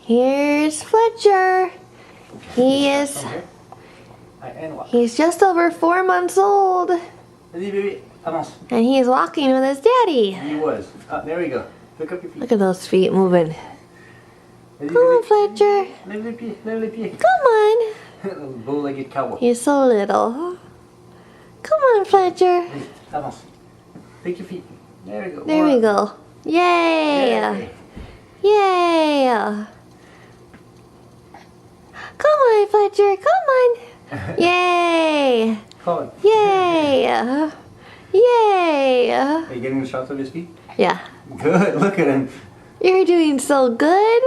Here's Fletcher. He's just over 4 months old. Vas-y bébé, avance. And he's walking with his daddy. He was. There we go. Look up your feet. Look at those feet moving. Vas-y, Come on, bébé. Fletcher. Lève les pieds, lève les pieds. Come on. Bow-legged cowboy. You're so little. Come on, Fletcher. Vas-y, avance. Take your feet. There we go. There we go. Yay. Yay. Yay. Come on, Fletcher. Come on. Yay. Come on. Yay. Yay. Are you getting the shots of his feet? Yeah. Good. Look at him. You're doing so good.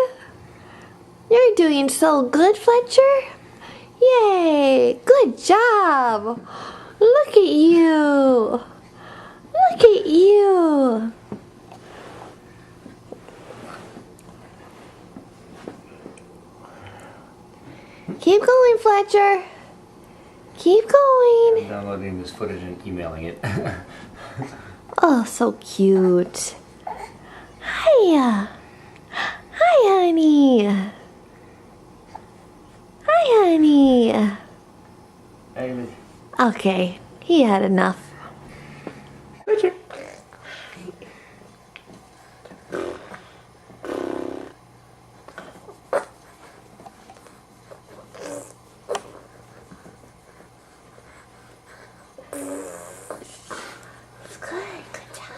You're doing so good, Fletcher. Yay. Good job. Look at you. Look at you. Keep going, Fletcher. Keep going. I'm downloading this footage and emailing it. Oh, so cute. Hiya. Hi, honey. Hi, honey. Hey, Miss. Okay, he had enough. Richard. Good job.